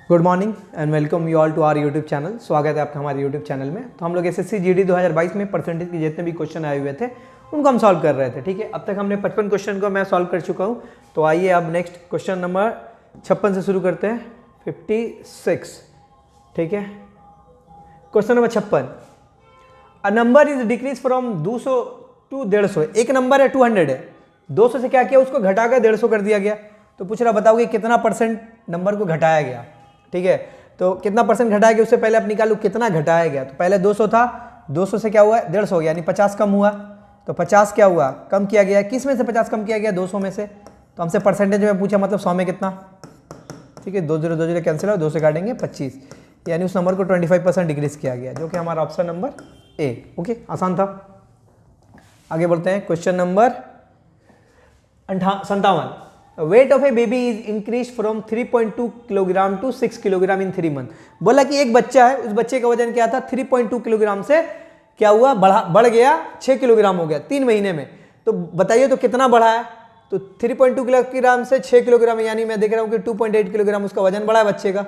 Good morning and welcome you all to our YouTube channel. स्वागत है आपका हमारे यूट्यूब चैनल में। तो हम लोग एसएससी जीडी 2022 में परसेंटेज के जितने भी क्वेश्चन आए हुए थे उनको हम सॉल्व कर रहे थे। ठीक है, अब तक हमने 55 क्वेश्चन को मैं सॉल्व कर चुका हूँ। तो आइए अब नेक्स्ट क्वेश्चन नंबर 56 से शुरू करते हैं। 56, ठीक है। Question number 56, a number is decrease from 200 to 150। एक नंबर है 200 है, 200 से क्या किया, उसको घटाकर 150 कर दिया गया। तो पूछ रहा बताओगे कितना परसेंट नंबर को घटाया गया। ठीक है, तो कितना परसेंट घटाया गया उससे पहले आप निकालो कितना घटाया गया। तो पहले 200 था, 200 से क्या हुआ 150 हो गया, यानी 50 कम हुआ। तो 50 क्या हुआ, कम किया गया। किस में से 50 कम किया गया, 200 में से। तो हमसे परसेंटेज में पूछा, मतलब 100 में कितना। ठीक है, 2 0 कैंसिल हो, 2 से काटेंगे 25, यानी उस नंबर को 25% डिक्रीज किया गया, जो कि हमारा ऑप्शन नंबर ए। ओके, आसान था। आगे बढ़ते हैं। Question number 57, weight of a baby is increase from 3.2 kilogram to 6 kilogram in 3 month. बोला कि एक बच्चा है, उस बच्चे का वजन क्या था, 3.2 किलोग्राम से क्या हुआ, बढ़ गया 6 किलोग्राम हो गया 3 महीने में। तो बताइए तो कितना बढ़ा है। तो 3.2 किलोग्राम से 6 किलोग्राम, यानी मैं देख रहा हूँ कि 2.8 किलोग्राम उसका वजन बढ़ा है बच्चे का।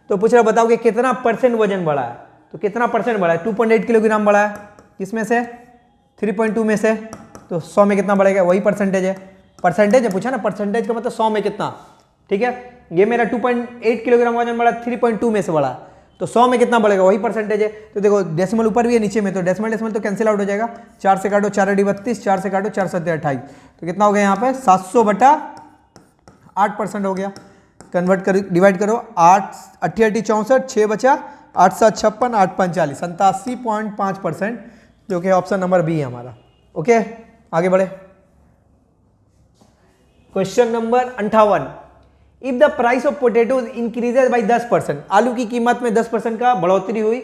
तो पूछ रहा बताओ कि कितना परसेंट वजन बढ़ा है। तो कितना परसेंट बढ़ा है, 2.8 किलोग्राम बढ़ा है, किसमें से, 3.2 में से। तो 100 में कितना बढ़ेगा, वही परसेंटेज है। परसेंटेज है पूछा ना, परसेंटेज का मतलब 100 में कितना। ठीक है, ये मेरा 2.8 किलोग्राम वजन बढ़ा, 3.2 में से बढ़ा, तो 100 में कितना बढ़ेगा, वही परसेंटेज है। तो देखो डेसिमल ऊपर भी है नीचे में, तो डेसिमल तो कैंसिल आउट हो जाएगा। 4 से काटो 4 × 32, 4 से काटो 4 7 28, तो कितना हो गया यहाँ पे 700/8% हो गया। कन्वर्ट कर डिवाइड करो, 8 8 64, 6 बचा, 8 7 56, 8 5 40, 87.5%, जो कि ऑप्शन नंबर बी है हमारा। ओके, आगे बढ़े। Question number 58, if the price of potatoes increases by 10%, आलू की कीमत में 10% का बढ़ोतरी हुई।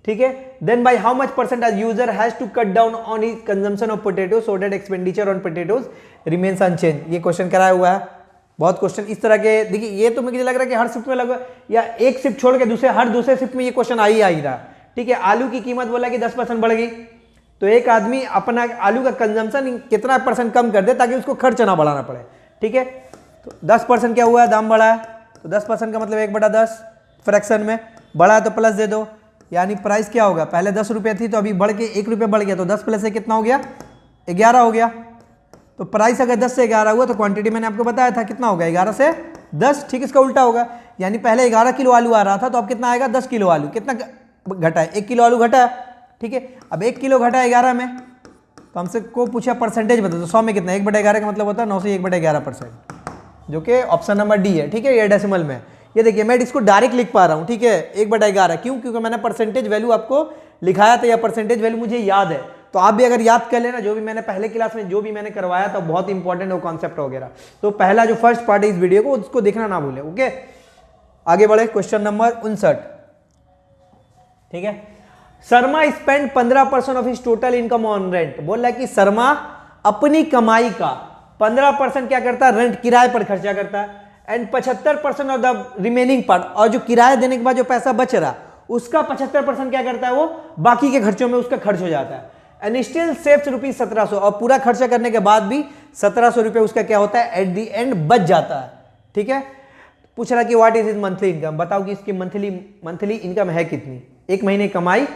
ठीक है, then by how much percent आज user has to cut down on his consumption of potato so that expenditure on potatoes remains unchanged. ये क्वेश्चन कराया हुआ है, बहुत क्वेश्चन इस तरह के। देखिए ये तो मुझे लग रहा है कि हर शिफ्ट में लगभग, या एक शिफ्ट छोड़ के हर दूसरे शिफ्ट में ये क्वेश्चन आ ही रहा। ठीक है, आलू की कीमत बोला कि 10% बढ़ गई, तो एक आदमी अपना आलू का कंजम्पशन कितना परसेंट कम कर दे ताकि उसको खर्च ना बढ़ाना पड़े। ठीक है, तो 10% क्या हुआ है, दाम बढ़ा है, तो 10% का मतलब 1/10 फ्रैक्शन में बढ़ा है, तो प्लस दे दो, यानी प्राइस क्या होगा, पहले 10 रुपये थी तो अभी बढ़ के 1 रुपये बढ़ गया, तो 10 + 1 कितना हो गया, 11 हो गया। तो प्राइस अगर 10 से 11 हुआ तो क्वांटिटी मैंने आपको बताया था कितना होगा, 11 से 10। ठीक, इसका उल्टा होगा, यानी पहले 11 किलो आलू आ रहा था, तो अब कितना आएगा, 10 किलो आलू। कितना घटा है, 1 किलो आलू घटा है। ठीक है, अब 1 किलो घटा है 11 में, तो हमसे को पूछा परसेंटेज बता, तो 100 में कितना, 1/11 का मतलब होता है 9 से 1/11%, जो कि ऑप्शन नंबर डी है। ठीक है, ये डेसिमल में, ये देखिए मैं इसको डायरेक्ट लिख पा रहा हूँ। ठीक है, 1/11 क्यों, क्योंकि मैंने परसेंटेज वैल्यू आपको लिखाया था, या परसेंटेज वैल्यू मुझे याद है। तो आप भी अगर याद कर लेना, जो भी मैंने पहले क्लास में जो भी मैंने करवाया था, बहुत इंपॉर्टेंट है वो कॉन्सेप्ट वगैरह। तो पहला जो फर्स्ट पार्ट है इस वीडियो को, उसको देखना ना भूले। ओके, आगे बढ़े। क्वेश्चन नंबर 59, ठीक है। Sharma spend 15% of his total income on rent. बोल रहा है कि शर्मा अपनी कमाई का 15% क्या करता है, रेंट, किराए पर खर्चा करता है, and 75% of the remaining part, और जो किराया देने के बाद जो पैसा बच रहा उसका 75% क्या करता है, वो बाकी के खर्चों में उसका खर्च हो जाता है। एंड स्टिल सेव्स ₹1700, और पूरा खर्चा करने के बाद भी 1700 रुपये उसका क्या होता है, एट द एंड बच जाता है। ठीक है, पूछ रहा कि what is his monthly income, बताओ कि इसकी मंथली इनकम है कितनी, एक महीने कमाई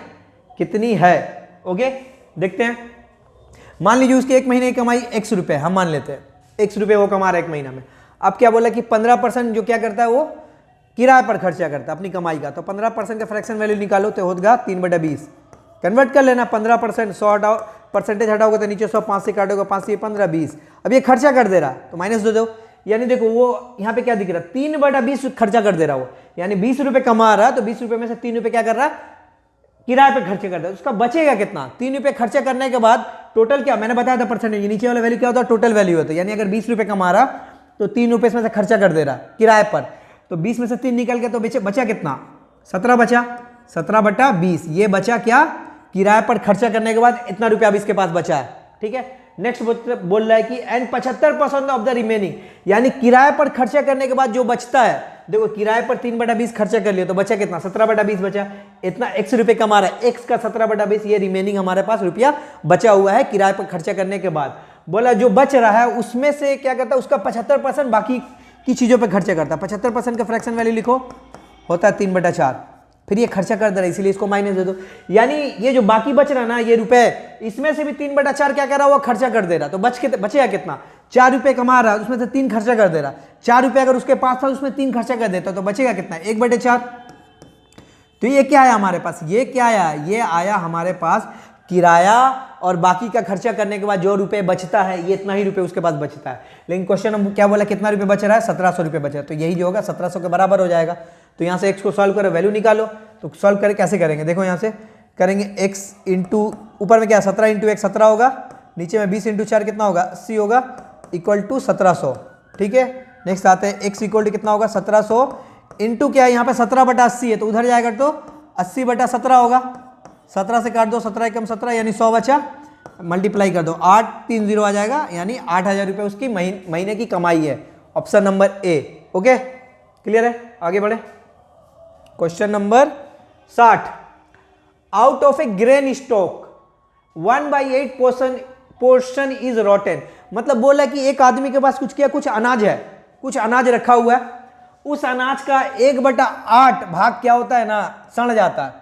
कितनी है। ओके, देखते हैं। मान लीजिए उसकी एक महीने की कमाई X रुपए, हम मान लेते हैं X रुपए वो कमा रहा है एक महीना में। अब क्या बोला कि 15% जो क्या करता है, वो किराए पर खर्चा करता है अपनी कमाई का। तो 15% का फ्रैक्शन वैल्यू निकालो, तो होगा 3/20। कन्वर्ट कर लेना, 15% 100 हटाओ, परसेंटेज हटाओगे तो नीचे 100, 5 से काटोगे, 5 से 15 20। अब ये खर्चा कर दे रहा है, तो माइनस दे दो, यानी देखो वो यहाँ पे क्या दिख रहा है, 3/20 खर्चा कर दे रहा है वो, यानी 20 रुपये कमा रहा है, तो 20 रुपये में से 3 रुपये क्या कर रहा है, किराए पे खर्चे करता है। उसका बचेगा कितना, 3 रुपये खर्चा करने के बाद टोटल क्या, मैंने बताया था परसेंटेज, नीचे वाला वैल्यू क्या होता है, टोटल वैल्यू होता है। यानी अगर 20 रुपये कमा रहा तो 3 रुपये इसमें से खर्चा कर दे रहा किराए पर, तो 20 में से 3 निकल के तो बचा कितना, 17 बचा, 17/20। ये बचा क्या, किराए पर खर्चा करने के बाद इतना रुपया अब इसके पास बचा है। ठीक है, नेक्स्ट बोल रहा है कि एंड 75% ऑफ द रिमेनिंग, यानी किराए पर खर्चा करने के बाद जो बचता है, देखो किराए पर 3/20 खर्चा कर लिया, तो बचा कितना, 17/20 बचा। इतना X रुपये कमा रहा है, X का 17/20, ये रिमेनिंग हमारे पास रुपया बचा हुआ है किराए पर खर्चा करने के बाद। बोला जो बच रहा है उसमें से क्या करता है, उसका 75% बाकी की चीजों पे खर्चा करता है। 75% का फ्रैक्शन वैल्यू लिखो, होता है 3/4, फिर ये खर्चा कर दे रहा है इसीलिए इसको माइनस दे दो। यानी ये जो बाकी बच रहा है ना ये रुपए, इसमें से भी 3/4 क्या कर रहा है, वो खर्चा कर दे रहा। तो बचेगा कितना, 4 रुपए कमा रहा है उसमें से 3 खर्चा कर दे रहा। 4 रुपए अगर उसके पास था उसमें 3 खर्चा कर देता तो बचेगा कितना, 1/4। तो ये क्या आया हमारे पास, ये क्या आया, ये आया हमारे पास किराया और बाकी का खर्चा करने के बाद जो रुपए बचता है ये इतना ही रुपए उसके पास बचता है। लेकिन क्वेश्चन हम क्या बोला, कितना रुपए बच रहा है, 1700 रुपए बच रहा है। तो यही जो होगा 1700 के बराबर हो जाएगा। तो यहाँ से x को सॉल्व करो, वैल्यू निकालो। तो सॉल्व करें कैसे करेंगे, देखो यहाँ से करेंगे x इंटू ऊपर में क्या 17 इंटू 1 17 होगा, नीचे में 20 इंटू 4 कितना होगा 80 होगा, इक्वल टू 1700। ठीक है, नेक्स्ट आते हैं x इक्वल टू कितना होगा 1700 इंटू क्या है यहाँ पे 17/80 है तो उधर जाएगा तो 80/17 होगा। 17 से काट दो, 17 एकम 17 यानी 100 बचा, मल्टीप्लाई कर दो 830 आ जाएगा, यानी 8000 रुपये उसकी महीने की कमाई है। Option number A. Okay clear है, आगे बढ़े। Question number 60, out of A grain stock 1/8 portion is Rotten. मतलब बोला कि एक आदमी के पास कुछ अनाज है, कुछ अनाज रखा हुआ है, उस अनाज का 1/8 भाग क्या होता है ना, सड़ जाता है।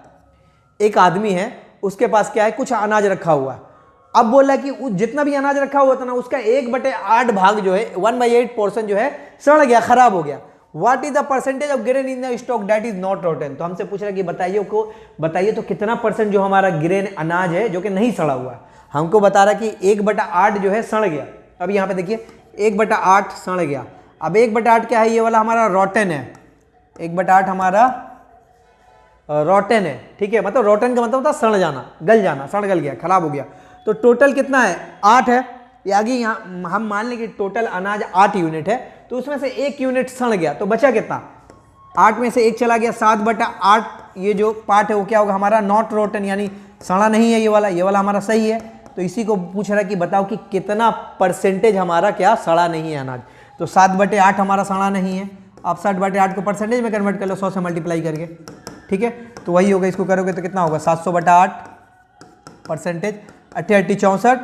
एक आदमी है उसके पास क्या है, कुछ अनाज रखा हुआ है। अब बोला कि जितना भी अनाज रखा हुआ था ना उसका 1/8 भाग जो है 1/8 पोर्शन जो है सड़ गया, खराब हो गया। What is the percentage of grain in the stock that is not rotten. तो हमसे पूछ रहा है कि बताइए तो कितना परसेंट जो हमारा ग्रेन अनाज है जो कि नहीं सड़ा हुआ है। हमको बता रहा कि 1/8 जो है सड़ गया। अब यहाँ पे देखिए 1/8 सड़ गया। अब 1/8 क्या है, ये वाला हमारा रॉटन है, 1/8 हमारा रॉटन है। ठीक है, मतलब रॉटन का मतलब होता है सड़ जाना, गल जाना, सड़ गल गया, खराब हो गया। तो टोटल कितना है 8 है। ये आगे यहाँ हम मान लें कि टोटल अनाज 8 यूनिट है, तो उसमें से 1 यूनिट सड़ गया तो बचा कितना, 8 में से 1 चला गया, 7/8 ये जो पार्ट है वो क्या होगा हमारा नॉट रोटन, यानी सड़ा नहीं है। ये वाला हमारा सही है। तो इसी को पूछ रहा है कि बताओ कि कितना परसेंटेज हमारा क्या सड़ा नहीं है अनाज। तो 7/8 हमारा सड़ा नहीं है। आप 7/8 को परसेंटेज में कन्वर्ट कर लो 100 से मल्टीप्लाई करके। ठीक है, तो वही होगा, इसको करोगे तो कितना होगा 700/8 परसेंटेज, 88 64,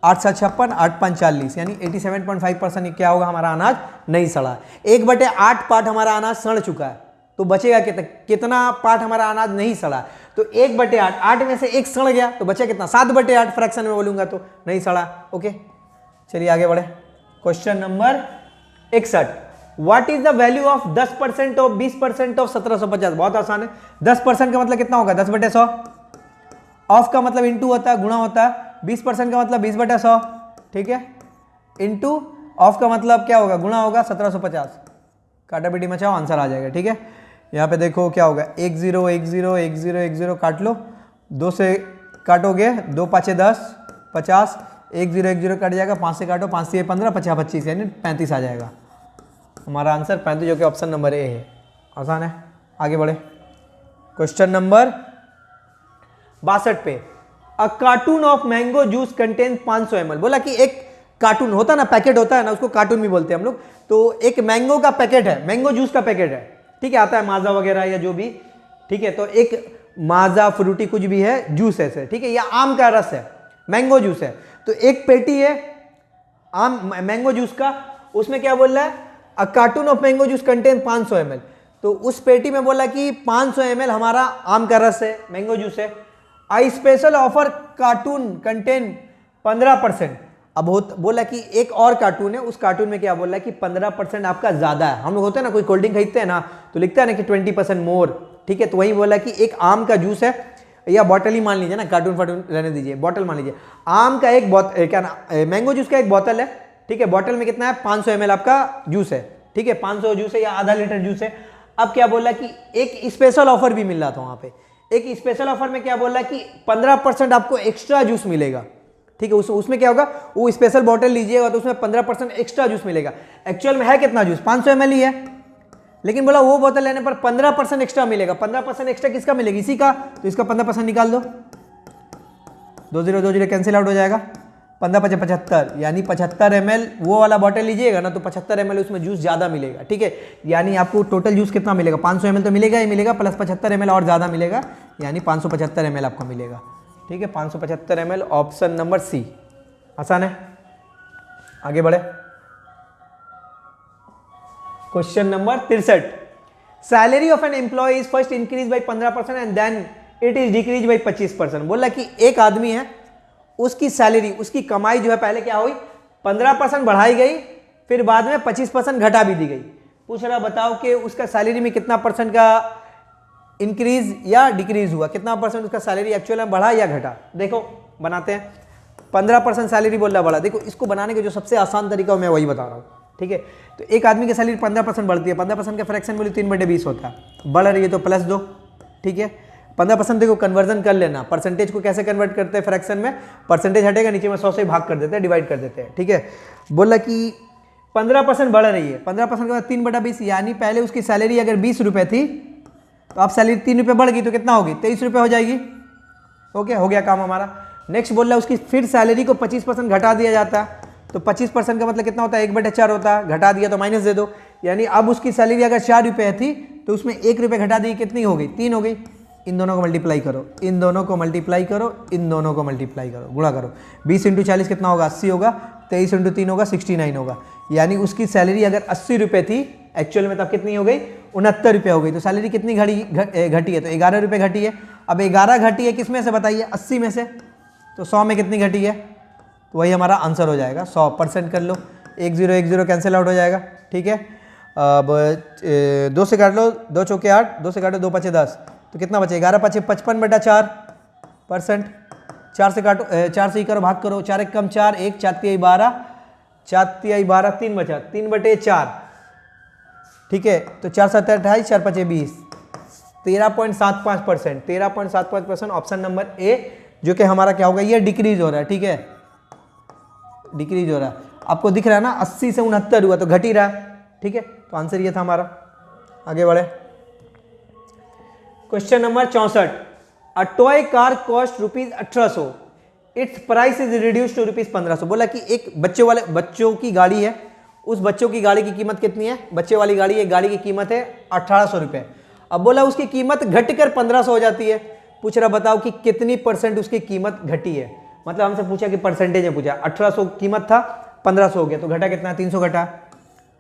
8 7 56, 8 5 40, यानी 87.5% क्या होगा हमारा अनाज नहीं सड़ा। 1/8 पार्ट हमारा अनाज सड़ चुका है, तो बचेगा कितना पार्ट हमारा अनाज नहीं सड़ा। तो 1/8, 8 में से 1 सड़ गया तो बचा कितना 7/8, फ्रैक्शन में बोलूंगा तो नहीं सड़ा। ओके चलिए आगे बढ़े। Question number 61, what is the value of 10% of 20% of 1750। बहुत आसान है। 10% का मतलब कितना होगा 10/100, ऑफ का मतलब इंटू होता है, गुणा होता है, 20% का मतलब 20/100। ठीक है, इंटू ऑफ का मतलब क्या होगा, गुणा होगा 1750। काटा पीटी मचाओ, आंसर आ जाएगा। ठीक है, यहाँ पे देखो क्या होगा 1 0 1 0 1 0 1 0 काट लो, 2 से काटोगे 2 5 10 50, 1 0 1 0 कट जाएगा, 5 से काटो 5 से 15 50 25 यानी 35 आ जाएगा हमारा आंसर 35, जो कि ऑप्शन नंबर ए है। आसान है, आगे बढ़े। क्वेश्चन नंबर 62 पे, a carton of mango juice contain 500 ml। बोला कि एक कार्टून होता है ना, पैकेट होता है ना, उसको कार्टून भी बोलते हैं हम लोग। तो एक मैंगो का पैकेट है, मैंगो जूस का पैकेट है। ठीक है, आता है माजा वगैरह या जो भी। ठीक है, तो एक माजा फ्रूटी कुछ भी है, जूस है। ठीक है, या आम का रस है, मैंगो जूस है। तो एक पेटी है आम मैंगो जूस का, उसमें क्या बोल रहा है, a carton of mango juice contain 500 ml। तो उस पेटी में बोला कि 500 ml हमारा आम का रस है, मैंगो जूस है। आई स्पेशल ऑफर कार्टून कंटेन 15%। अब बोला कि एक और कार्टून है, उस कार्टून में क्या बोल रहा है कि 15% आपका ज्यादा है। हम लोग होते हैं ना, कोई कोल्ड ड्रिंक खरीदते हैं ना तो लिखता है ना कि 20% मोर। ठीक है, तो वही बोला कि एक आम का जूस है, या बॉटल ही मान लीजिए ना, कार्टून फार्टून रहने दीजिए, बॉटल मान लीजिए। आम का एक बोतल, क्या ना, मैंगो जूस का एक बोतल है। ठीक है, बॉटल में कितना है 500 ml आपका जूस है। ठीक है, 500 जूस है या आधा लीटर जूस है। अब क्या बोला कि एक स्पेशल ऑफर भी मिल रहा था वहां पे। एक स्पेशल ऑफर में क्या बोल रहा है कि 15% आपको एक्स्ट्रा जूस मिलेगा। ठीक है, उसमें क्या होगा, वो स्पेशल बॉटल लीजिएगा तो उसमें 15% एक्स्ट्रा जूस मिलेगा। एक्चुअल में है कितना जूस 500 ml ही है, लेकिन बोला वो बोतल लेने पर 15% एक्स्ट्रा मिलेगा। 15% एक्स्ट्रा किसका मिलेगा, इसी का। तो इसका 15% निकाल दो, 2 0 2 0 कैंसिल आउट हो जाएगा। 15 5 75, यानी 75 ml वो वाला बॉटल लीजिएगा ना तो 75 ml उसमें जूस ज़्यादा मिलेगा। ठीक है, यानी आपको टोटल जूस कितना मिलेगा, 500 ml तो मिलेगा ही मिलेगा, प्लस 75 ml और ज़्यादा मिलेगा, यानी 575 ml आपको मिलेगा। ठीक है, 575 ml, ऑप्शन नंबर सी। आसान है, आगे बढ़े। Question number 63, salary of an employ is first increase by 15% and then it is decrease by 25%। बोला कि एक आदमी है, उसकी सैलरी, उसकी कमाई जो है पहले क्या हुई 15% बढ़ाई गई, फिर बाद में 25% घटा भी दी गई। पूछ रहा बताओ कि उसका सैलरी में कितना परसेंट का इंक्रीज या डिक्रीज हुआ, कितना परसेंट उसका सैलरी एक्चुअल में बढ़ा या घटा। देखो बनाते हैं, 15% सैलरी बोल रहा बढ़ा। देखो इसको बनाने के जो सबसे आसान तरीका मैं वही बता रहा हूँ, ठीक है। तो एक आदमी की सैलरी 15% बढ़ती है, 15% का फ्रैक्शन वैल्यू 3/20 होता है, बढ़ रही है तो प्लस 2, ठीक है। 15% देखो कन्वर्जन कर लेना, परसेंटेज को कैसे कन्वर्ट करते हैं फ्रैक्शन में, परसेंटेज हटेगा नीचे में 100 से भाग कर देते हैं, डिवाइड कर देते हैं, ठीक है। बोला कि 15% बढ़ रही है, 15% के बाद 3/20, यानी पहले उसकी सैलरी अगर 20 रुपये थी तो अब सैलरी 3 रुपये बढ़ गई तो कितना होगी 23 रुपये हो जाएगी। ओके, हो गया काम हमारा। नेक्स्ट बोल रहा है उसकी फिर सैलरी को 25% घटा दिया जाता है, तो 25% का मतलब कितना होता है 1/4 होता है, घटा दिया तो माइनस दे दो, यानी अब उसकी सैलरी अगर 4 रुपये थी तो उसमें 1 रुपये घटा दी, कितनी हो गई 3 हो गई। इन दोनों को मल्टीप्लाई करो, इन दोनों को मल्टीप्लाई करो, इन दोनों को मल्टीप्लाई करो, गुणा करो। 20 × 40 कितना होगा 80 होगा, 23 × 3 होगा 69 होगा, यानी उसकी सैलरी अगर 80 रुपये थी एक्चुअल में तब कितनी हो गई 69 रुपये हो गई। तो सैलरी कितनी घटी है, तो 11 रुपये घटी है। अब 11 घटी है किस में से बताइए 80 में से, तो 100 में कितनी घटी है, तो वही हमारा आंसर हो जाएगा 100%। कर लो, 1 0 1 0 कैंसिल आउट हो जाएगा, ठीक है। अब 2 से काट लो, 2 चौके 8, 2 से काटो 2 5 10, तो कितना बचे 11 5 55/4%। 4 से काटो, 4 से ही करो, भाग करो, 4 1 कम 4, 1 4 3 12, 4 3 12, 3 बचा 3/4, ठीक है। तो 4 7 28, 4 5 20, 13.75%, 13.75% ऑप्शन नंबर ए, जो कि हमारा क्या होगा ये डिक्रीज हो रहा है, ठीक है, डिक्रीज हो रहा है। आपको दिख रहा है ना 80 से 69 हुआ तो घट ही रहा है, ठीक है। तो आंसर ये था हमारा। आगे बढ़े, question number 64। A toy car cost ₹1800, its price is reduced to ₹1500। बोला कि एक बच्चों की गाड़ी है, उस बच्चों की गाड़ी की कीमत कितनी है, बच्चे वाली गाड़ी है, गाड़ी की कीमत है 1800 रुपये। अब बोला उसकी कीमत घटकर 1500 हो जाती है। पूछ रहा बताओ कि कितनी परसेंट उसकी कीमत घटी है, मतलब हमसे पूछा कि परसेंटेज में पूछा, 1800 कीमत था 1500 हो गया, तो घटा कितना 300 घटा,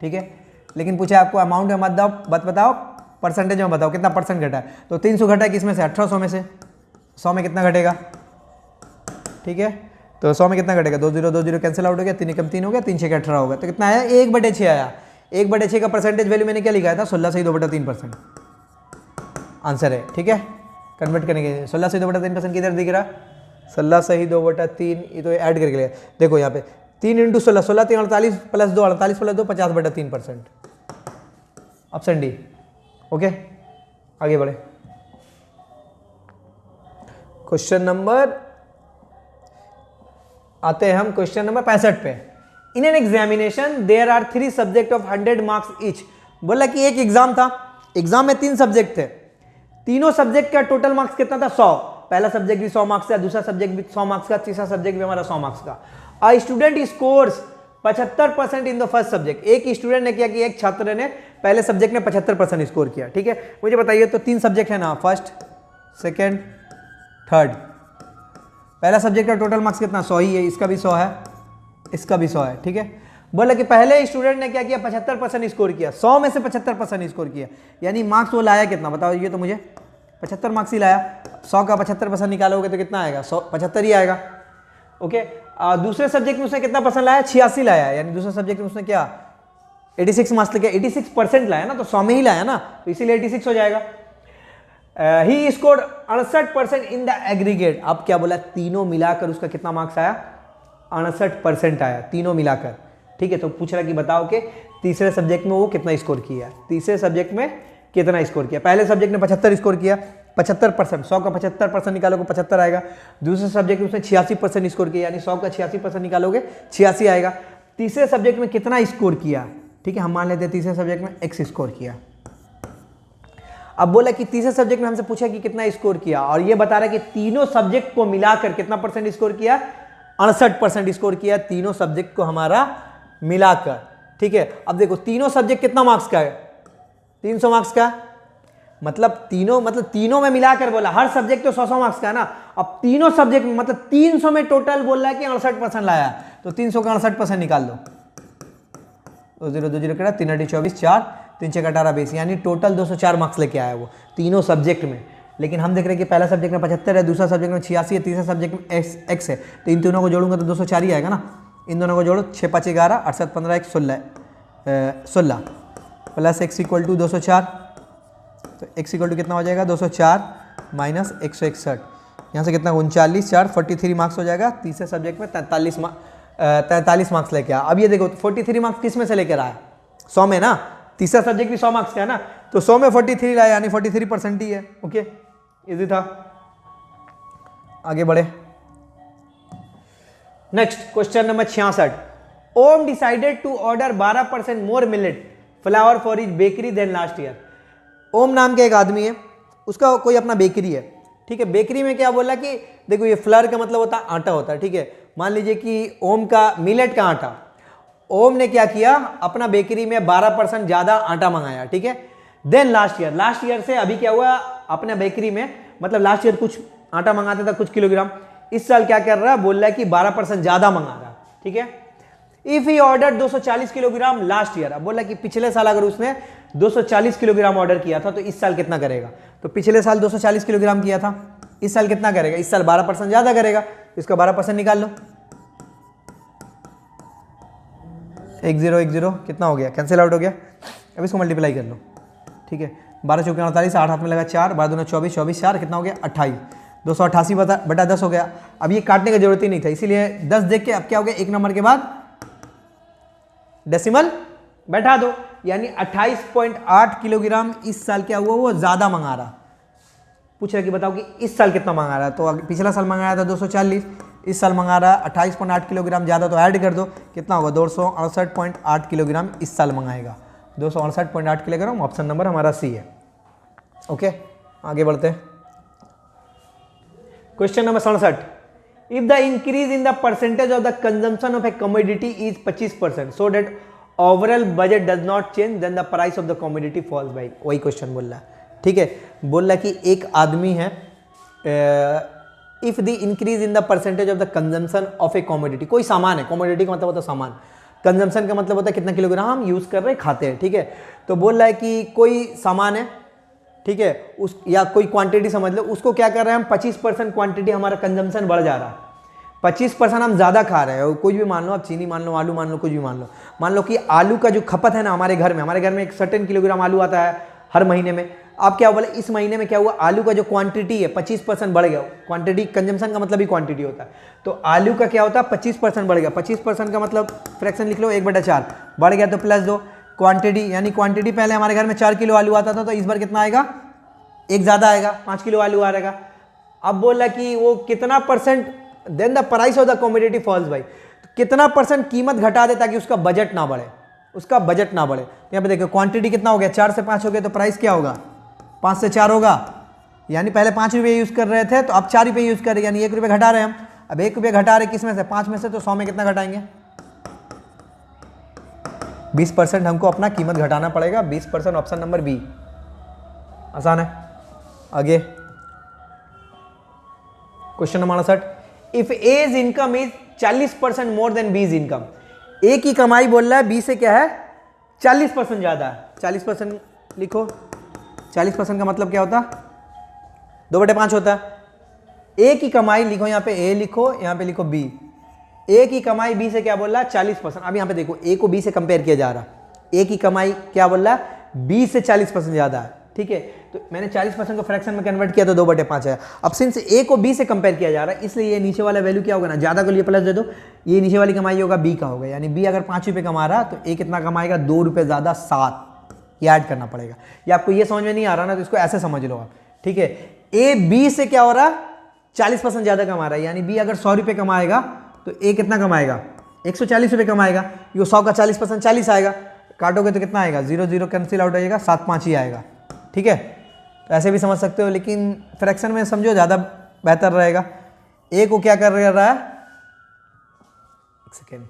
ठीक है। लेकिन पूछा आपको अमाउंट में मत बताओ, परसेंटेज में बताओ कितना परसेंट घटा है। तो 300 घटा है किसमें से 1800 में से, 100 में कितना घटेगा, ठीक है। तो 100 में कितना घटेगा 2 0 2 0 कैंसिल आउट हो गया, 3 कम 3 हो गया, 3 6 18 हो गया, तो कितना आया 1/6 आया। 1/6 का परसेंटेज वैल्यू मैंने क्या लिखा था 16 से 2/3% आंसर है, ठीक है। कन्वर्ट करने के 16 से 2/3% किधर दिख रहा, 16 से ही 2/3, ये तो ऐड करके लिया। देखो यहाँ पे 3 × 16, 16 3 48 + 2, 48 + 2 50/3%, ऑप्शन डी। ओके, आगे बढ़े, क्वेश्चन नंबर आते हैं हम क्वेश्चन नंबर 65 पे। In an examination there are 3 subject of 100 marks each. बोला कि एक एग्जाम था, एग्जाम में 3 सब्जेक्ट थे, तीनों सब्जेक्ट का टोटल मार्क्स कितना था 100। पहला सब्जेक्ट भी 100 मार्क्स का, दूसरा सब्जेक्ट भी 100 मार्क्स का, तीसरा सब्जेक्ट भी हमारा 100 मार्क्स का। A student scores 75% in the first subject. एक स्टूडेंट ने क्या किया, एक छात्र ने पहले सब्जेक्ट में 75% स्कोर किया, ठीक है। मुझे बताइए तो 3 सब्जेक्ट है ना, फर्स्ट सेकेंड थर्ड। पहला सब्जेक्ट का टोटल मार्क्स कितना 100 ही है, इसका भी 100 है, इसका भी 100 है, ठीक है। बोला कि पहले स्टूडेंट ने क्या किया 75% स्कोर किया, 100 में से 75% स्कोर किया, यानी मार्क्स वो लाया कितना बताओ, ये तो मुझे 75 मार्क्स ही लाया। 100 का 75% निकालोगे तो कितना आएगा 75 ही आएगा, ओके। दूसरे सब्जेक्ट में उसने कितना परसेंट लाया 86 लाया, यानी दूसरे सब्जेक्ट में उसने क्या 86 मार्क्स लेके 86% लाया ना, तो 100 में ही लाया ना, तो इसीलिए 86 हो जाएगा। He scored 68% in the aggregate. अब क्या बोला, तीनों मिलाकर उसका कितना मार्क्स आया 68% आया, तीनों मिलाकर, ठीक है। तो पूछ रहा कि बताओ कि तीसरे सब्जेक्ट में वो कितना स्कोर किया, तीसरे सब्जेक्ट में कितना स्कोर किया। पहले सब्जेक्ट ने 75 स्कोर किया, 75%, 100 का 75% निकालोगे 75 आएगा। दूसरे सब्जेक्ट में उसने 86% स्कोर किया, यानी 100 का 86% निकालोगे 86 आएगा। तीसरे सब्जेक्ट में कितना स्कोर किया, ठीक है, हम मान लेते हैं तीसरे सब्जेक्ट में x स्कोर किया। अब बोला कि तीसरे सब्जेक्ट में हमसे पूछा कि कितना स्कोर किया, और ये बता रहा है कि तीनों सब्जेक्ट को मिलाकर कितना परसेंट स्कोर किया 68% स्कोर किया, तीनों सब्जेक्ट को हमारा मिलाकर, ठीक है। अब देखो तीनों सब्जेक्ट कितना मार्क्स का है 300 मार्क्स का, मतलब तीनों में मिलाकर बोला, हर सब्जेक्ट तो 100 मार्क्स का ना। अब तीनों सब्जेक्ट में मतलब 300 में टोटल बोल रहा है कि 68% लाया, तो 300 का 68% निकाल दो, 2 0 2 0 करा 3 24 4 3 6 18 20, यानी टोटल 204 मार्क्स लेके आया वो तीनों सब्जेक्ट में। लेकिन हम देख रहे हैं कि पहला सब्जेक्ट में 75 है, दूसरा सब्जेक्ट में 86 है, तीसरा सब्जेक्ट में एक्स है, तो इन तीनों को जोड़ूंगा तो 204 ही आएगा ना। इन दोनों को जोड़ो, 6 5 11 68 15 1 16 प्लस x इक्वल टू 204, तो x इक्वल टू कितना हो जाएगा 204 माइनस 161, यहाँ से कितना 39 4 43 मार्क्स हो जाएगा। तीसरे सब्जेक्ट में 43 मार्क्स लेके आया। अब ये देखो 43 मार्क्स किस में से लेकर आया, 100 में ना, तीसरा सब्जेक्ट भी 100 मार्क्स का है ना, तो 100 में 43 लाया, यानी 43% ही है। ओके, इजी था। आगे बढ़े, next question number 66। Om decided to order 12% more millet flower for his bakery than last year. Om नाम के एक आदमी है, उसका कोई अपना बेकरी है, ठीक है। बेकरी में क्या बोला कि देखो ये फ्लर का मतलब होता है आटा होता है, ठीक है। मान लीजिए कि ओम का मिलेट का आटा, ओम ने क्या किया अपना बेकरी में 12% ज्यादा आटा मंगाया, ठीक है। देन लास्ट ईयर से अभी क्या हुआ अपने बेकरी में, मतलब लास्ट ईयर कुछ आटा मंगाता था कुछ किलोग्राम, इस साल क्या कर रहा है, बोल रहा है कि 12% ज्यादा मंगा रहा, ठीक है। If he order 240 kilogram last year, अब बोला कि पिछले साल अगर उसने 240 किलोग्राम ऑर्डर किया था तो इस साल कितना करेगा, तो पिछले साल 240 किलोग्राम किया था, इस साल कितना करेगा, इस साल 12% ज्यादा करेगा, इसका 12% निकाल लो। 10 कितना हो गया, कैंसिल आउट हो गया। अब इसको मल्टीप्लाई कर लो, ठीक है। 12 चौके 48, 8 हाथ में लगा 4, 12 दूना 24, 24 4 कितना हो गया 28, 288 बटा 10 हो गया। अब ये काटने की जरूरत ही नहीं था, इसीलिए 10 देख के अब क्या हो गया, एक नंबर के बाद डेसिमल बैठा दो, यानी 28.8 किलोग्राम इस साल क्या हुआ, वो ज्यादा मंगा रहा। पूछ रहा कि बताओ कि इस साल कितना मंगा रहा है, तो पिछला साल मंगाया था 240, इस साल मंगा रहा है 28.8 किलोग्राम ज्यादा, तो ऐड कर दो कितना होगा 268.8 किलोग्राम इस साल मंगाएगा, 268.8 किलोग्राम। ऑप्शन नंबर हमारा सी है। ओके, आगे बढ़ते हैं। Question number 67। If the increase in the percentage of the consumption of a commodity is 25%, so that overall budget does not change, then the price of the commodity falls by. वही क्वेश्चन बोल रहा है, ठीक है। बोल रहा है कि एक आदमी है, if the increase in the percentage of the consumption of a commodity, कोई सामान है, कमोडिटी का मतलब होता है सामान, कंजम्पशन का मतलब होता है कितना किलोग्राम हम यूज कर रहे हैं, खाते हैं, ठीक है। तो बोल रहा है कि कोई सामान है, ठीक है, उस या कोई क्वांटिटी समझ लो, उसको क्या कर रहे हैं हम 25% क्वांटिटी हमारा कंजम्पशन बढ़ जा रहा है, 25% हम ज्यादा खा रहे हैं। कुछ भी मान लो, आप चीनी मान लो, आलू मान लो, कुछ भी मान लो कि आलू का जो खपत है ना हमारे घर में एक सर्टेन किलोग्राम आलू आता है हर महीने में। आप क्या बोले, इस महीने में क्या हुआ, आलू का जो क्वांटिटी है 25% बढ़ गया। क्वांटिटी, कंजम्पशन का मतलब ही क्वांटिटी होता है, तो आलू का क्या होता है 25% बढ़ गया। 25% का मतलब फ्रैक्शन लिख लो 1/4, बढ़ गया तो प्लस 2 क्वांटिटी, यानी क्वांटिटी पहले हमारे घर में 4 किलो आलू आता था, तो इस बार कितना आएगा, एक ज्यादा आएगा, 5 किलो आलू आ रहेगा। अब बोला कि वो कितना percent, then the price of the commodity falls by, कितना परसेंट कीमत घटा दे ताकि उसका बजट ना बढ़े, उसका बजट ना बढ़े। यहाँ पे देखो क्वांटिटी कितना हो गया, 4 से 5 हो गया, तो प्राइस क्या होगा 5 से 4 होगा, यानी पहले 5 रुपये यूज कर रहे थे तो अब 4 रुपये यूज कर रहे, यानी 1 रुपये घटा रहे हम। अब 1 रुपये घटा रहे किस में से, 5 में से, तो 100 में कितना घटाएंगे 20% हमको अपना कीमत घटाना पड़ेगा, 20%। ऑप्शन नंबर बी आसान है। आगे question number 68। If A's income is 40% more than B's income, A की कमाई बोल रहा है बी से क्या है 40% ज्यादा है। 40% लिखो, 40% का मतलब क्या होता, 2/5 होता है। ए की कमाई लिखो, यहाँ पे ए लिखो, यहाँ पे लिखो बी। ए की कमाई बी से क्या बोल रहा है 40%। अब यहाँ पे देखो ए को बी से कंपेयर किया जा रहा है, ए की कमाई क्या बोल रहा है बी से 40% ज्यादा है, ठीक है। तो मैंने 40% को फ्रैक्शन में कन्वर्ट किया तो 2/5 है। अब सिंस ए को बी से कंपेयर किया जा रहा है, इसलिए ये नीचे वाला वैल्यू क्या होगा ना, ज्यादा को लिए प्लस दे दो, ये नीचे वाली कमाई होगा बी का होगा, यानी बी अगर 5 रुपये कमा रहा तो ए कितना कमाएगा 2 रुपये ज्यादा 7, ये ऐड करना पड़ेगा। ये आपको ये समझ में नहीं आ रहा ना, तो इसको ऐसे समझ लो आप, ठीक है। ए बी से क्या हो रहा है 40% ज्यादा कमा रहा है, यानी बी अगर 100 रुपये कमाएगा तो ए कितना कमाएगा 140 रुपये कमाएगा। ये 100 का 40% 40 आएगा, काटोगे तो कितना आएगा 0 0 कैंसिल आउट हो जाएगा, 7 5 ही आएगा, ठीक है। तो ऐसे भी समझ सकते हो, लेकिन फ्रैक्शन में समझो ज़्यादा बेहतर रहेगा। ए को क्या कर रहा है, एक सेकेंड,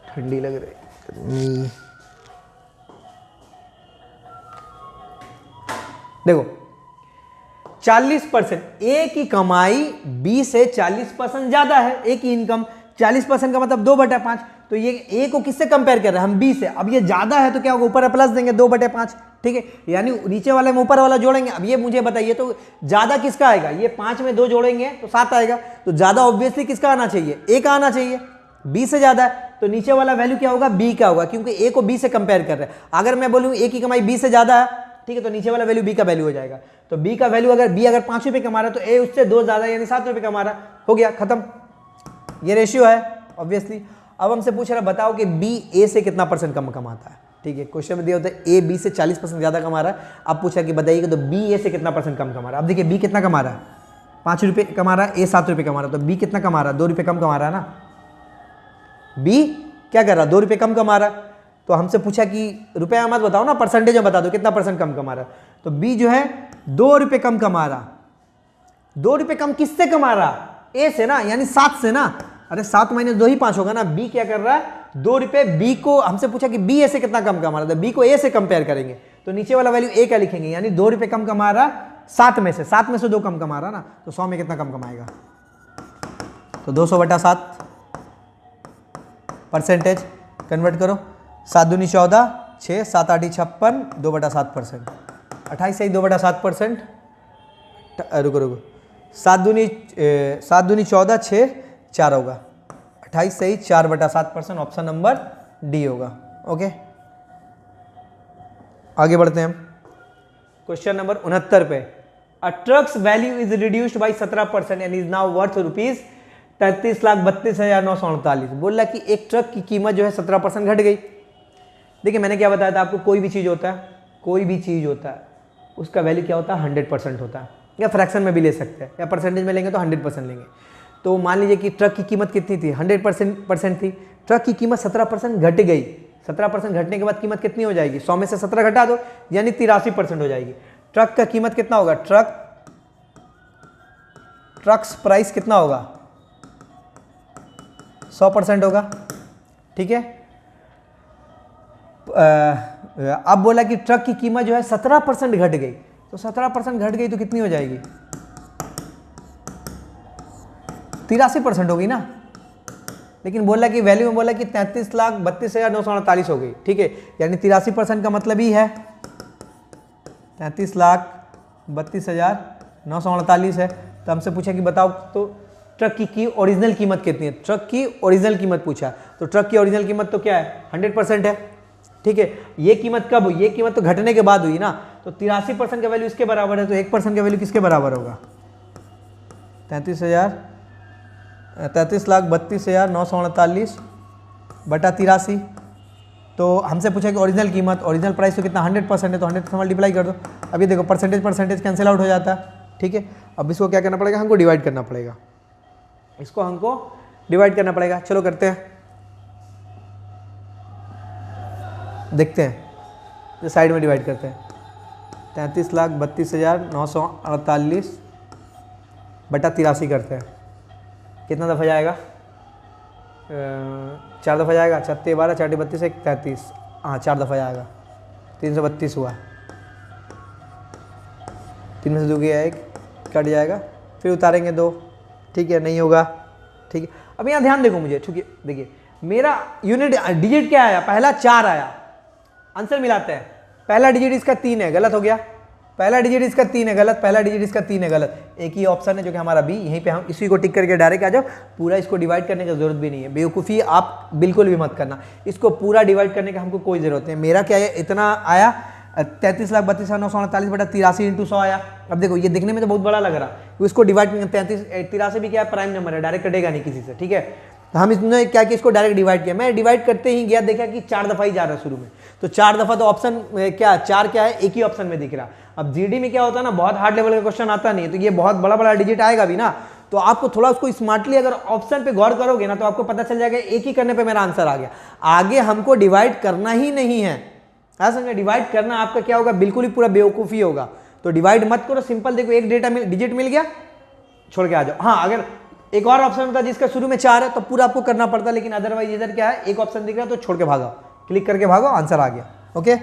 ठंडी लग रही। देखो 40%, ए की कमाई बी से 40% ज्यादा है। ए की इनकम 40% का मतलब 2/5। तो ये ए को किससे कंपेयर कर रहे हैं हम? बी से। अब ये ज्यादा है तो क्या होगा? ऊपर प्लस देंगे 2/5, ठीक है, यानी नीचे वाले में ऊपर वाला जोड़ेंगे। अब ये मुझे बताइए तो ज्यादा किसका आएगा? ये 5 में 2 जोड़ेंगे तो 7 आएगा। तो ज्यादा ऑब्वियसली किसका आना चाहिए? ए का आना चाहिए, बी से ज्यादा है। तो नीचे वाला वैल्यू क्या होगा? बी का होगा, क्योंकि ए को बी से कंपेयर कर रहे हैं। अगर मैं बोलूं ए की कमाई बी से ज्यादा है, ठीक है, तो नीचे वाला वैल्यू बी का वैल्यू हो जाएगा। तो बी का वैल्यू अगर बी अगर 5 रुपए कमा रहा है तो ए उससे 2 ज्यादा यानी 7 रुपए कमा रहा है। हो गया, खत्म। ये रेशियो है ऑब्वियसली। अब हमसे पूछ रहा है बताओ कि बी ए से कितना परसेंट कम कमाता है, ठीक है। क्वेश्चन में दिया होता है ए बी से 40% ज्यादा कमा रहा है। अब पूछा कि बताइए तो बी ए से कितना परसेंट कम कमा रहा है। अब देखिए बी कितना कमा रहा है? 5 रुपए कमा रहा है, ए 7 रुपए कमा रहा है। तो बी कितना कमा रहा है? 2 रुपए कम कमा रहा है ना। बी क्या कर रहा है? 2 रुपए कम कमा रहा है। तो हमसे पूछा कि रुपया मत बताओ ना, परसेंटेज में बता दो कितना परसेंट कम कमा रहा है। तो बी जो है 2 रुपए कम कमा रहा। 2 रुपए कम किससे कमा रहा? ए से ना, यानी 7 से ना। अरे 7 - 2 ही 5 होगा ना। बी क्या कर रहा है? 2 रुपए। बी को हमसे पूछा कि बी ए से कितना कम कमा रहा था, बी को ए से कंपेयर करेंगे तो नीचे वाला वैल्यू ए का लिखेंगे, यानी 2 रुपए कम कमा रहा 7 में से। 7 में से 2 कम कमा रहा ना, तो 100 में कितना कम कमाएगा? तो 200/7 परसेंटेज कन्वर्ट करो। 7 दूनी 14, 6, 7 8 56, 2/7%। 28 सही 2/7%। रुको 7 दूनी 14, 6, 4 होगा। 28 सही 4/7%। ऑप्शन नंबर डी होगा। ओके, आगे बढ़ते हैं हम क्वेश्चन नंबर 69 पे। A truck's value is reduced by 17% and is now worth rupees 33,32,948। बोल रहा कि एक ट्रक की कीमत जो है 17% घट गई। देखिए मैंने क्या बताया था आपको, कोई भी चीज़ होता है, कोई भी चीज़ होता है उसका वैल्यू क्या होता है? 100% होता है, या फ्रैक्शन में भी ले सकते हैं, या परसेंटेज में लेंगे तो 100% लेंगे। तो मान लीजिए कि ट्रक की कीमत कितनी थी? 100% थी। ट्रक की कीमत 17% घट गई। 17% घटने के बाद कीमत कितनी हो जाएगी? 100 में से 17 घटा दो यानी 83% हो जाएगी। ट्रक का कीमत कितना होगा? ट्रक्स प्राइस कितना होगा? 100% होगा, ठीक है। अब बोला कि ट्रक की कीमत जो है 17% घट गई, तो 17% घट गई तो कितनी हो जाएगी? 83% होगी ना। लेकिन बोला कि वैल्यू में बोला कि 33,32,948 हो गई, ठीक है, यानी 83% का मतलब ही है 33,32,948 है। तो हमसे पूछा कि बताओ तो ट्रक की ओरिजिनल कीमत कितनी है? ट्रक की ओरिजिनल कीमत पूछा, तो ट्रक की ओरिजिनल कीमत तो क्या है? 100% है, ठीक है। ये कीमत कब हुई? ये कीमत तो घटने के बाद हुई ना। तो 83% का वैल्यू इसके बराबर है, तो 1% का वैल्यू किसके बराबर होगा? 33,32,948 बटा 83। तो हमसे पूछा कि ओरिजिनल कीमत, ओरिजिनल प्राइस तो कितना? 100% है, तो 100 से मल्टीप्लाई कर दो। अब ये देखो परसेंटेज कैंसिल आउट हो जाता है, ठीक है। अब इसको क्या करना पड़ेगा? हमको डिवाइड करना पड़ेगा, इसको हमको डिवाइड करना पड़ेगा। चलो करते हैं, देखते हैं, जो साइड में डिवाइड करते हैं। 33,32,948 बटा 83 करते हैं, कितना दफ़ा जाएगा? 4 दफ़ा जाएगा। 4 12, 4 32, 1 33, हाँ 4 दफ़ा जाएगा, 332 हुआ। 3 में से 2 गया 1, कट जाएगा, फिर उतारेंगे 2, ठीक है, नहीं होगा, ठीक है। अब यहाँ ध्यान देखो मुझे, ठीक है, देखिए मेरा यूनिट डिजिट क्या आया? पहला 4 आया। आंसर मिलाते हैं। पहला डिजिट इसका 3 है, गलत हो गया। पहला डिजिट इसका 3 है, गलत। पहला डिजिट इसका 3 है, गलत। एक ही ऑप्शन है जो कि हमारा बी। यहीं पे हम इसी को टिक करके डायरेक्ट आ जाओ। पूरा इसको डिवाइड करने की जरूरत भी नहीं है, बेवकूफ़ी आप बिल्कुल भी मत करना। इसको पूरा डिवाइड करने का हमको कोई ज़रूरत नहीं। मेरा क्या है? इतना आया 33,32,948 बटा 83 इंटू 100 आया। अब देखो ये देखने में तो बहुत बड़ा लग रहा है, इसको डिवाइड 83 भी क्या है? प्राइम नंबर है, डायरेक्ट कटेगा नहीं किसी से, ठीक है। तो हम इसने क्या किया? इसको डायरेक्ट डिवाइड किया। मैं डिवाइड करते ही गया, देखा कि 4 दफ़ा ही जा रहा है शुरू में, तो 4 दफ़ा तो ऑप्शन क्या 4 क्या है? एक ही ऑप्शन में दिख रहा। अब जीडी में क्या होता है ना, बहुत हार्ड लेवल का क्वेश्चन आता नहीं है, तो ये बहुत बड़ा बड़ा डिजिट आएगा भी ना, तो आपको थोड़ा उसको स्मार्टली अगर ऑप्शन पे गौर करोगे ना, तो आपको पता चल जाएगा एक ही करने पे मेरा आंसर आ गया। आगे हमको डिवाइड करना ही नहीं है, समझे? डिवाइड करना आपका क्या होगा? बिल्कुल ही पूरा बेवकूफ़ी होगा। तो डिवाइड मत करो, सिंपल देखो एक डिजिट मिल गया, छोड़ के आ जाओ। हाँ, अगर एक और ऑप्शन होता जिसका शुरू में 4 है तो पूरा आपको करना पड़ता, लेकिन अदरवाइज इधर क्या है? एक ऑप्शन दिख रहा है तो छोड़ के भागो, क्लिक करके भागो, आंसर आ गया। ओके,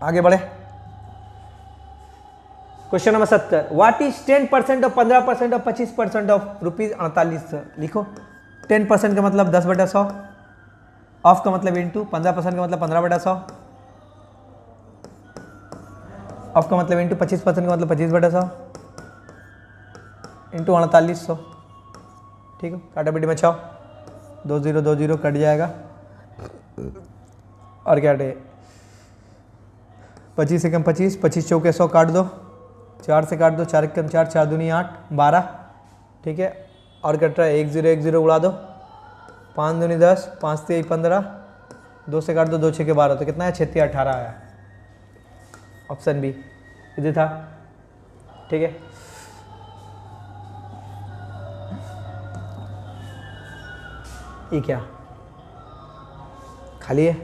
आगे बढ़े। Question number 70, what is 10% of 15% of 25% of rupees 48? लिखो 10% का मतलब 10/100, ऑफ का मतलब इंटू, 15% का मतलब 15/100, ऑफ का मतलब इंटू, 25% का मतलब 25/100 इंटू 4800। ठीक है, काटा बेटी बचाओ, 2 0 2 0 कट जाएगा और क्या डे 25 से कम 25, 25 चौके 100 काट दो, 4 से काट दो, 4 कम 4, 4 दूनी 8, 12। ठीक है, और कट रहा है 1 0 1 0 उड़ा दो, 5 दूनी 10, 5 3 15, 2 से काट दो, 2 6 12, तो कितना है 6 18 आया। ऑप्शन बी इधर था। ठीक है, ये क्या खाली है?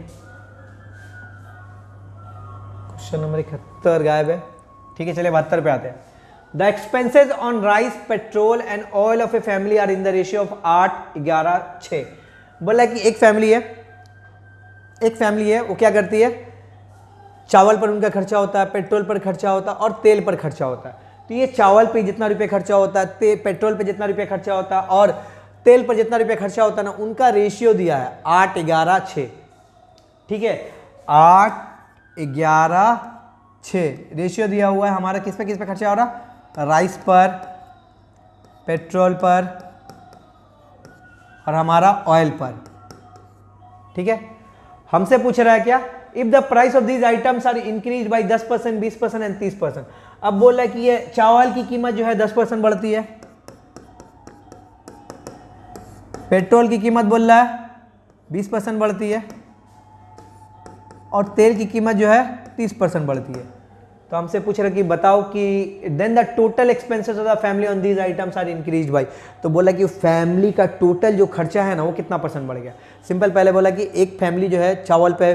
क्वेश्चन नंबर 71 गायब है। ठीक है, चलिए 72 पे आते हैं। The expenses on rice, petrol and oil of a family are in the ratio of 8 11 6। बोला कि एक फैमिली है, वो क्या करती है, चावल पर उनका खर्चा होता है, पेट्रोल पर खर्चा होता है और तेल पर खर्चा होता है। तो ये चावल पे जितना रुपये खर्चा होता है, पेट्रोल पे जितना रुपये खर्चा होता है और तेल पर जितना रुपये खर्चा होता है ना, उनका रेशियो दिया है 8 11 6। ठीक है, 8 11 6 रेशियो दिया हुआ है हमारा। किस पे खर्चा हो रहा? राइस पर, पेट्रोल पर और हमारा ऑयल पर। ठीक है, हमसे पूछ रहा है क्या, if the price of these items are increase by 10%, 20% and 30%। अब बोल रहा है कि ये चावल की कीमत जो है 10% बढ़ती है, पेट्रोल की कीमत बोल रहा है 20% बढ़ती है और तेल की कीमत जो है 30% बढ़ती है। तो हमसे पूछ रहा कि बताओ कि then the total expenses of the family on these items are increase by. तो बोला कि फैमिली का टोटल जो खर्चा है ना वो कितना % बढ़ गया। सिंपल, पहले बोला कि एक फैमिली जो है चावल पे,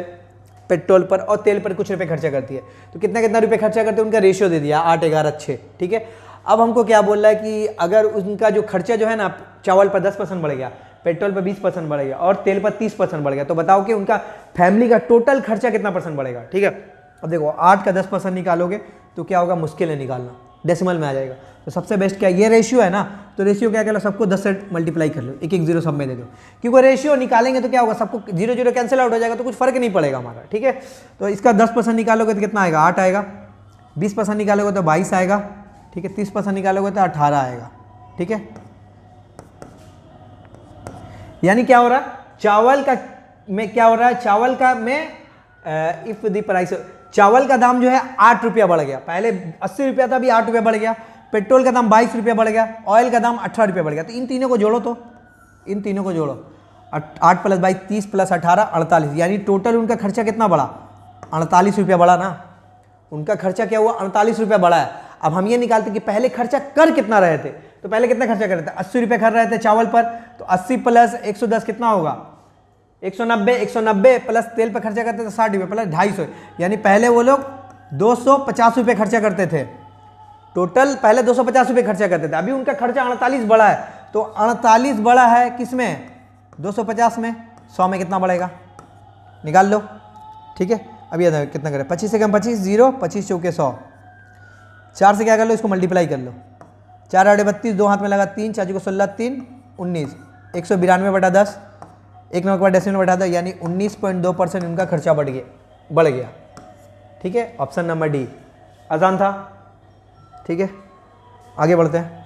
पेट्रोल पर और तेल पर कुछ रुपए खर्चा करती है, तो कितना रुपए खर्चा करते हैं उनका रेशियो दे दिया 8 11 6। ठीक है, अब हमको क्या बोल रहा है कि अगर उनका जो खर्चा जो है ना चावल पर 10% बढ़ गया, पेट्रोल पर 20% बढ़ गया और तेल पर 30% बढ़ गया, तो बताओ कि उनका फैमिली का टोटल खर्चा कितना % बढ़ेगा। ठीक है, अब देखो 8 का 10% निकालोगे तो क्या होगा, मुश्किल है निकालना, डेसिमल में आ जाएगा। तो सबसे बेस्ट क्या, ये रेशियो है ना, तो रेशियो क्या करो, सबको 10 से मल्टीप्लाई कर लो, एक एक जीरो सब में दे दो, क्योंकि रेशियो निकालेंगे तो क्या होगा, सबको 0 0 कैंसिल आउट हो जाएगा, तो कुछ फर्क नहीं पड़ेगा हमारा। ठीक है, तो इसका 10% निकालोगे तो कितना आएगा, 8 आएगा, 20% निकालोगे तो 22 आएगा। ठीक है, 30% निकालोगे तो 18 आएगा। ठीक है, यानी क्या हो रहा है, चावल का में क्या हो रहा है, चावल का में इफ द प्राइस, चावल का दाम जो है 8 रुपया बढ़ गया, पहले 80 रुपया था, अभी 8 रुपया बढ़ गया, पेट्रोल का दाम 22 रुपया बढ़ गया, ऑयल का दाम 18 रुपया बढ़ गया। तो इन तीनों को जोड़ो, तो इन तीनों को जोड़ो, 8 + 22 30 + 18 48, यानी टोटल उनका खर्चा कितना बढ़ा, 48 रुपया बढ़ा ना। उनका खर्चा क्या हुआ, 48 रुपया बढ़ा है। अब हम ये निकालते कि पहले खर्चा कर कितना रहे थे, तो पहले कितना खर्चा कर रहे थे, 80 रुपये कर रहे थे चावल पर, तो 80 + 110 कितना होगा, 190, 190 प्लस तेल पर खर्चा करते थे 60 रुपये प्लस 250, यानी पहले वो लोग 250 रुपये खर्चा करते थे, टोटल पहले 250 रुपये खर्चा करते थे, अभी उनका खर्चा 48 बढ़ा है। तो 48 बढ़ा है किसमें, 250 में, 100 में कितना बढ़ेगा, निकाल लो। ठीक है, अभी ये कितना करें, 25 से कम 25 0, 25 चौके 100, 4 से क्या कर लो, इसको मल्टीप्लाई कर लो, 4 8 32, 2 हाथ में लगा 3, 4 को 16 3 19, 192/10, 1 नंबर के बाद डेसिमल बढ़ा दो, यानी 19.2% उनका खर्चा बढ़ गया। ठीक है, ऑप्शन नंबर डी आसान था। ठीक है, आगे बढ़ते हैं।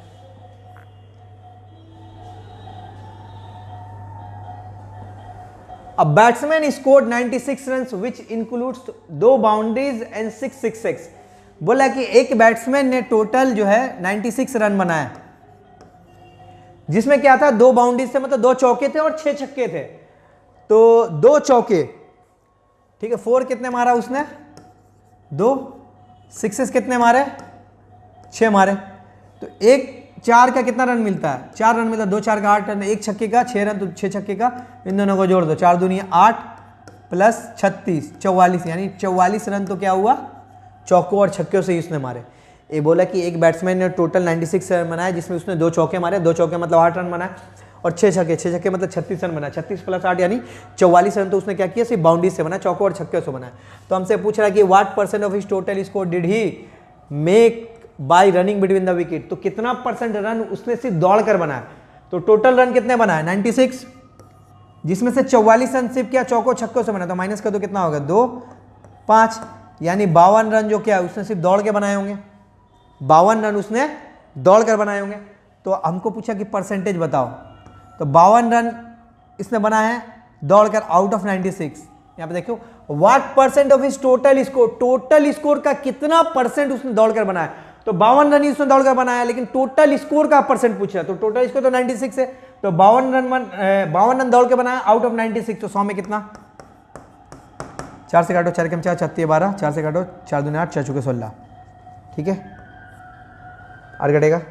A batsman scored 96 runs which includes 2 boundaries and 6 sixes. बोला कि एक बैट्समैन ने टोटल जो है 96 रन बनाया, जिसमें क्या था, 2 बाउंड्रीज थे, मतलब 2 चौके थे और 6 छक्के थे। तो 2 चौके, ठीक है, 4 कितने मारा उसने, 2, सिक्सेस कितने मारे, 6 मारे। तो एक 4 का कितना रन मिलता है, 4 रन मिलता है, 2 4 का 8 रन, 1 छक्के का 6 रन, तो 6 छक्के का, इन दोनों को जोड़ दो, 4 दूनी 8 प्लस 36 44, यानी 44 रन तो क्या हुआ, चौकों और छक्कों से ही उसने मारे। ये बोला कि एक बैट्समैन ने टोटल 96 रन बनाए, जिसमें उसने 2 चौके मारे, 2 चौके मतलब 8 रन बनाए, और 6 छक्के मतलब 36 रन बनाए, 36 + 8 यानी 44 रन तो उसने क्या किया, सिर्फ बाउंड्री से बनाया, चौकों और छक्कों से बनाया। तो हमसे पूछ रहा है कि what % of his total score did he make bye running between the wicket, तो कितना परसेंट रन उसने सिर्फ दौड़ कर बनाया, तो टोटल रन कितने बनाए 96, जिसमें से 44 रन सिर्फ क्या चौकों छक्कों से बना, तो माइनस कर दो कितना होगा 2 5, यानी 52 रन जो क्या है उसने सिर्फ दौड़ के बनाए होंगे, 52 रन उसने दौड़ कर बनाए होंगे। तो हमको पूछा कि परसेंटेज बताओ, तो 52 रन इसने बनाया है दौड़ कर आउट ऑफ 96। यहाँ पे देखो व्हाट परसेंट ऑफ इस टोटल स्कोर, टोटल स्कोर का कितना परसेंट उसने दौड़ कर बनाया, तो 52 रन ही उसने दौड़ कर बनाया, लेकिन टोटल स्कोर का परसेंट पूछा, तो टोटल स्कोर तो 96 है, तो 52 रन दौड़ के बनाया आउट ऑफ 96, तो 100 में कितना, 4 से काटो 4 कम 4 36 12, 4 से काटो 4 दूनी 8 4 चौके 16, ठीक है, और कटेगा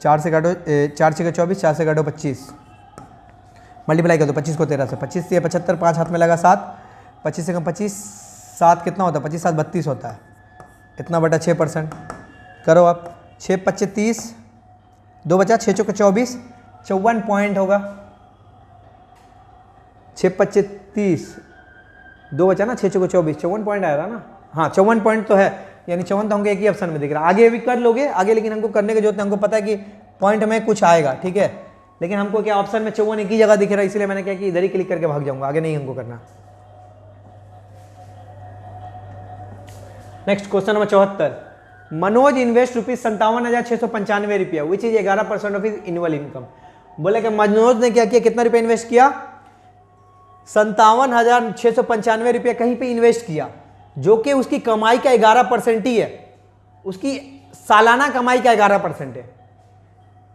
4 से काटो 4 6 24, 4 से काटो 25, मल्टीप्लाई कर दो 25 को 13 से, 25 से 75, 5 हाथ में लगा 7, 25 से कम 25, 7 कितना होता है 25 7 32 होता है, इतना बटा 6%, करो आप 6 25 30, 2 बचा 6 चौके 24, 54 पॉइंट होगा, 6 25 30, 2 बचा ना 6 चौके 24, 54 पॉइंट आएगा ना, हाँ 54 पॉइंट तो है, यानी 54 तो हमको एक ही ऑप्शन में दिख रहा है, आगे भी कर लोगे आगे, लेकिन हमको करने की जरूरत है, हमको पता है कि पॉइंट में कुछ आएगा, ठीक है, लेकिन हमको क्या ऑप्शन में 54 एक ही जगह दिख रहा है, इसलिए मैंने क्या कि इधर ही क्लिक करके भाग जाऊंगा, आगे नहीं हमको करना। Next question number 74, Manoj invest ₹57,695 which is 11% of his annual income. बोले कि मनोज ने क्या किया, कितना रुपया इन्वेस्ट किया, 57,695 रुपया कहीं पे इन्वेस्ट किया, जो कि उसकी कमाई का 11% ही है, उसकी सालाना कमाई का 11% है।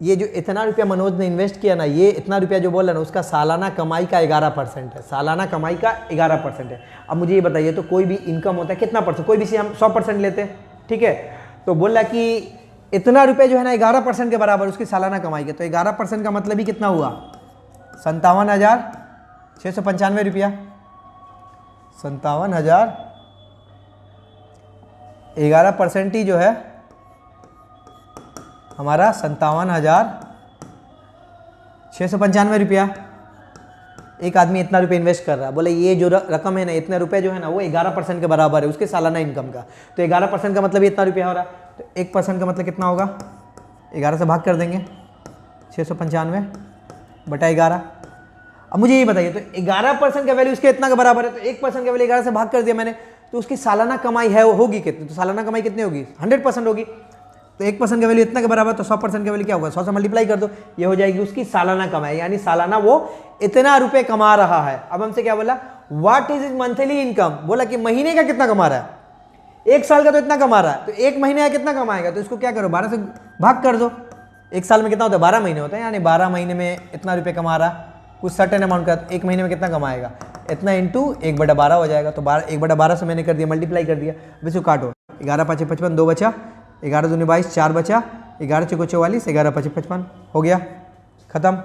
ये जो इतना रुपया मनोज ने इन्वेस्ट किया ना, ये इतना रुपया जो बोल रहा है ना, उसका सालाना कमाई का 11% है, सालाना कमाई का 11% है। अब मुझे ये बताइए, तो कोई भी इनकम होता है कितना परसेंट, कोई भी से हम 100% लेते हैं, ठीक है, तो बोल रहा कि इतना रुपया जो है ना 11% के बराबर उसकी सालाना कमाई के, तो 11% का मतलब ही कितना हुआ 57,695 रुपया, 57,000, 11% ही जो है हमारा 57,695 रुपया। एक आदमी इतना रुपये इन्वेस्ट कर रहा है, बोले ये जो रकम है ना, इतने रुपए जो है ना वो 11% के बराबर है उसके सालाना इनकम का, तो 11% का मतलब इतना रुपया हो रहा है, तो 1% का मतलब कितना होगा, 11 से भाग कर देंगे, 695 बटा 11। अब मुझे ये बताइए, तो 11% का वैल्यू उसके इतना के बराबर है, तो 1% का वैल्यू 11 से भाग कर दिया मैंने, तो उसकी सालाना कमाई है होगी कितनी, तो सालाना कमाई कितनी होगी 100% होगी, तो 1% का वैल्यू इतना के बराबर, तो 100% का वैल्यू क्या होगा 100 से मल्टीप्लाई कर दो, ये हो जाएगी उसकी सालाना कमाई, यानी सालाना वो इतना रुपए कमा रहा है। अब हमसे क्या बोला, what is is monthly income, बोला कि महीने का कितना कमा रहा है, एक साल का तो इतना कमा रहा है, तो एक महीने का कितना कमाएगा, तो इसको क्या करो 12 से भाग कर दो, एक साल में कितना होता है 12 महीने होता है, यानी 12 महीने में इतना रुपये कमा रहा, कुछ सर्टेन अमाउंट का, एक महीने में कितना कमाएगा इतना, इंटू 1/12 हो जाएगा, तो 1/12 से मैंने कर दिया, मल्टीप्लाई कर दिया। अब इसको काटो, 11 5 55, 2 बचा, 11 दूनी 22, 4 बचा, 11 चौको 44, 11 5 55 हो गया, खत्म।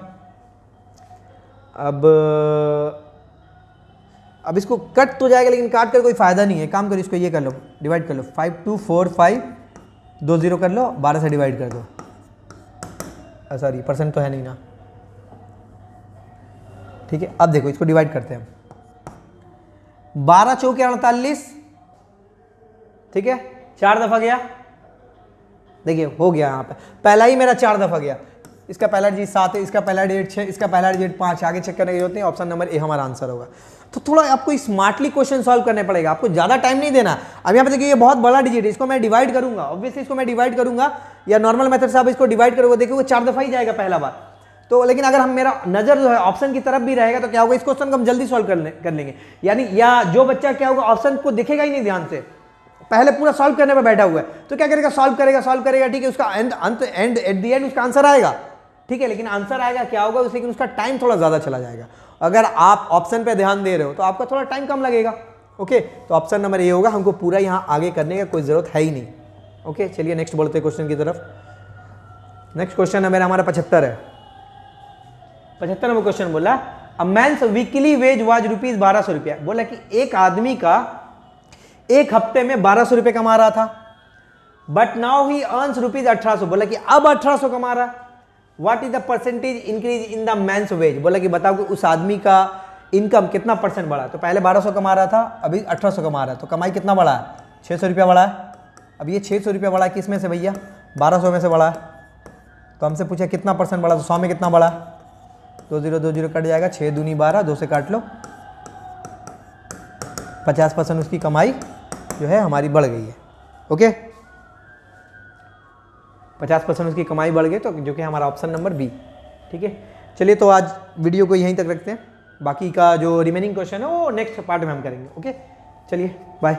अब इसको कट तो जाएगा, लेकिन काट कर कोई फायदा नहीं है, काम करो इसको ये कर लो, डिवाइड कर लो, 5245 2 0 कर लो, 12 से डिवाइड कर दो, सॉरी परसेंट तो है नहीं ना, ठीक है। अब देखो इसको डिवाइड करते हैं, 12 चौके 48, ठीक है, 4 दफा गया, देखिए हो गया, यहाँ पे पहला ही मेरा 4 दफा गया, इसका पहला डिजिट 7 है, इसका पहला डिजिट 6, इसका पहला डिजिट 5, आगे चेक करने की जरूरत नहीं, ऑप्शन नंबर ए हमारा आंसर होगा। तो थोड़ा आपको स्मार्टली क्वेश्चन सॉल्व करने पड़ेगा, आपको ज्यादा टाइम नहीं देना। अब यहाँ पे देखिए ये बहुत बड़ा डिजिट है, इसको मैं डिवाइड करूंगा, ऑब्वियसली इसको मैं डिवाइड करूंगा, या नॉर्मल मेथड से आप इसको डिवाइड करोगे, देखिए वो 4 दफा ही जाएगा पहला बार, तो लेकिन अगर हम मेरा नजर जो है ऑप्शन की तरफ भी रहेगा, तो क्या होगा इस क्वेश्चन को हम जल्दी सॉल्व कर लेंगे, यानी या जो बच्चा क्या होगा ऑप्शन को दिखेगा ही नहीं ध्यान से, पहले पूरा सॉल्व करने पर बैठा हुआ है, तो क्या करेगा सॉल्व करेगा, ठीक है, उसका एंड एट द एंड उसका आंसर आएगा, ठीक है, लेकिन आंसर आएगा क्या होगा लेकिन उसका टाइम थोड़ा ज्यादा चला जाएगा। अगर आप ऑप्शन पे ध्यान दे रहे हो तो आपका थोड़ा टाइम कम लगेगा, ओके, तो ऑप्शन नंबर ए होगा, हमको पूरा यहाँ आगे करने का कोई जरूरत है ही नहीं, ओके। चलिए नेक्स्ट बोलते हैं क्वेश्चन की तरफ। नेक्स्ट क्वेश्चन है हमारा 75 है, 75 नंबर क्वेश्चन बोला, अ मैन्स वीकली वेज वाज ₹1200 रुपया, बोला कि एक आदमी का एक हफ्ते में 1200 रुपये कमा रहा था, बट नाउ ही अर्न्स ₹1800, बोला कि अब 1800 कमा रहा है, what is the percentage increase in the man's wage, बोला कि बताओ कि उस आदमी का इनकम कितना परसेंट बढ़ा, तो पहले 1200 कमा रहा था, अभी 1800 कमा रहा है, तो कमाई कितना बढ़ा है 600 रुपया बढ़ा है, अब ये 600 रुपया बढ़ा किस में से भैया, 1200 में से बढ़ा। तो हमसे पूछा कितना परसेंट बढ़ा, तो 100 में कितना बढ़ा, 20 कट जाएगा, 6 दूनी 12, 2 से काट लो, 50% उसकी कमाई जो है हमारी बढ़ गई है। ओके, 50% उसकी कमाई बढ़ गई, तो जो कि हमारा ऑप्शन नंबर बी। ठीक है, चलिए तो आज वीडियो को यहीं तक रखते हैं, बाकी का जो रिमेनिंग क्वेश्चन है वो नेक्स्ट पार्ट में हम करेंगे। ओके, चलिए बाय।